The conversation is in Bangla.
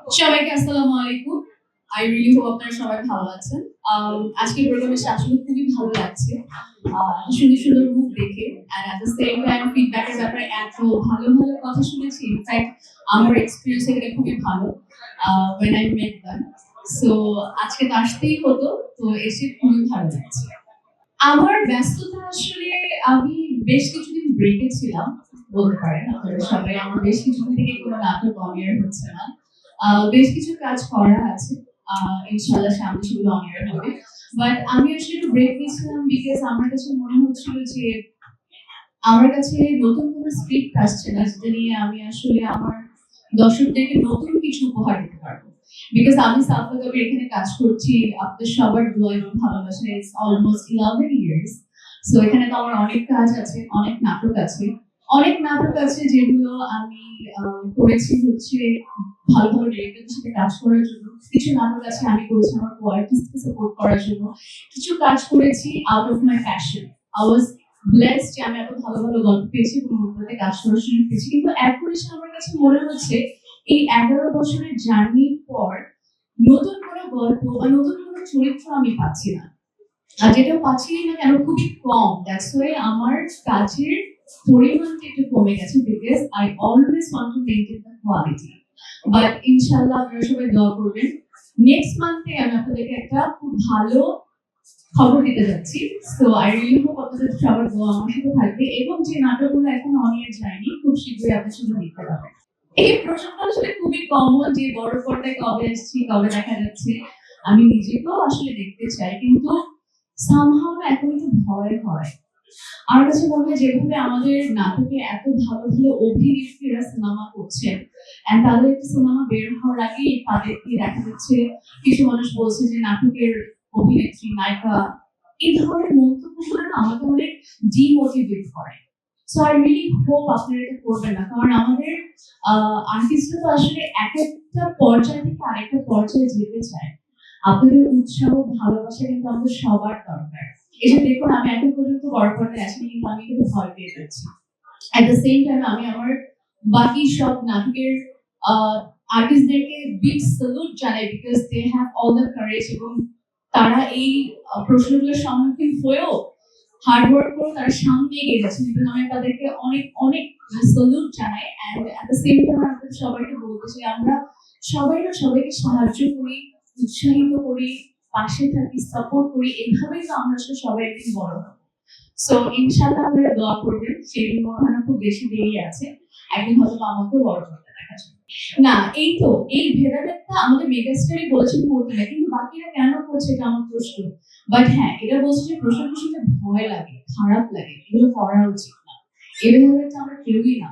সবাইকে আসসালামু আলাইকুম। আই রিয়েলি হোপ আপনারা সবাই ভালো আছেন। আজকের প্রোগ্রামে এসে আসলে খুবই ভালো লাগছে। সুন্দর, সুন্দর মুখ দেখে and at the same time feedback এর ব্যাপারে এত ভালো, ভালো কথা শুনেছি। ইনফ্যাক্ট আমার এক্সপেরিয়েন্স থেকে খুবই ভালো। when I met them. So আজকে তো আসতেই হতো। তো এসে খুবই ভালো লাগছে। আমার ব্যস্ততা আসলে আমি বেশ কিছুদিন ব্রেকে ছিলাম বলতে পারেন। আপনারা সবাই আমার বেশ কিছুদিন থেকে কোনো নাটক অন এয়ার হচ্ছে না। বেশ কিছু কাজ করা আছে। ইনশাআল্লাহ সামনে সেগুলো অন এয়ার হবে। বাট আমি আসলে একটু ব্রেক নিয়েছিলাম বিকজ আমার কাছে মনে হচ্ছিল যে আমার কাছে নতুন কোনো স্ক্রিপ্ট আসছে না যেটা নিয়ে আমি আসলে আমার দর্শকদেরকে নতুন কিছু উপহার দিতে পারবো। বিকজ আমি সাফা কবির এখানে কাজ করছি আপনাদের সবার দোয়া এবং ভালোবাসা ইজ অলমোস্ট 11 ইয়ার্স। সো এখানে তো আমার অনেক কাজ আছে, অনেক নাটক আছে, যেগুলো আমি করেছি হচ্ছে ভালো ভালো ডিরেক্টরের সাথে কাজ করার জন্য। কিছু নাটক আছে আমি করেছি আমার কোয়ার্টিস্টকে সাপোর্ট করার জন্য। কিছু কাজ করেছি out of my passion. I was blessed যে আমি এত ভালো ভালো গল্প পেয়েছি এবং ওগুলোতে কাজ করার সুযোগ পেয়েছি। কিন্তু এখন এসে আমার কাছে মনে হচ্ছে এই 11 বছরের জার্নির পর নতুন কোনো গল্প বা নতুন কোনো চরিত্র আমি পাচ্ছি না। আর যেটা পাচ্ছি না কেন খুবই কম। দ্যাটস ওয়াই আমার কাজের পরিমাণটা একটু কমে গেছে because I always want to maintain the quality. But ইনশাআল্লাহ আপনারা সবাই দোয়া করবেন। নেক্সট মান্থে আমি আপনাদেরকে একটা খুব ভালো খবর দিতে যাচ্ছি। সো আই রিয়েলি হোপ আপনাদের সবার দোয়া আমার সাথে থাকবে এবং যে নাটকগুলো এখন অন এয়ার যায়নি খুব শীঘ্রই আপনার সাথে দেখতে পাবেন। এই প্রশ্নটা আসলে খুবই কমন যে বড় পর্দায় কবে আসছি, কবে দেখা যাচ্ছে। আমি নিজেকেও আসলে দেখতে চাই কিন্তু সামহাও এখন একটু ভয় হয়। আমার কাছে মনে হয় যেভাবে আমাদের নাটকে এত ভালো ভালো অভিনেত্রীরা সিনেমা করছেন and তাদের একটা সিনেমা বের হওয়ার আগেই তাদেরকে দেখা যাচ্ছে কিছু মানুষ বলছে যে নাটকের অভিনেত্রী নায়িকা এই ধরনের মন্তব্যগুলো না আমাকে অনেক ডিমোটিভেট করে। সো আই রিয়েলি হোপ আপনারা এটা করবেন না কারণ আমাদের আর্টিস্টরা তো আসলে এক একটা পর্যায় থেকে আরেকটা পর্যায়ে যেতে চায়। আপনাদের উৎসাহ ভালোবাসা কিন্তু আমাদের সবার দরকার। এই যে দেখুন আমি এখন পর্যন্ত বড় পর্দায় আসিনি কিন্তু আমি কিন্তু ভয় পেয়ে যাচ্ছি। অ্যাট দ্য সেম টাইম আমি আমার বাকি সব নাটকের আর্টিস্টদেরকে বিগ স্যালুট জানাই because they have all the courage এবং তারা এই প্রশ্নগুলোর সম্মুখীন হয়েও হার্ড ওয়ার্ক করে তারা সামনে এগিয়ে যাচ্ছেন এবং আমি তাদেরকে অনেক অনেক স্যালুট জানাই and at the same time আমাদের সবাইকে বলতে চাই আমরা সবাইকে সাহায্য করি, উৎসাহিত করি, পাশে থাকি, সাপোর্ট করি। এইভাবেই তো আমরা আসলে সবাই একদিন বড় হবো। সো ইনশাআল্লাহ আপনারা দোয়া করবেন। সেদিন মনে হয় না খুব বেশি দেরি আছে। একদিন হয়তো আমাকেও বড় করতে দেখা যাবে। না এই তো এই ভেদাভেদটা আমাদের মেগাস্টারই বলেছেন করতে না কিন্তু বাকিরা কেন করছে এটা আমার প্রশ্ন। বাট হ্যাঁ এটা বলছে যে প্রশাসন শুনতে ভয় লাগে, খারাপ লাগে, এগুলো করা উচিত না। এই ভেদাভেদটা আমরা কেউই না।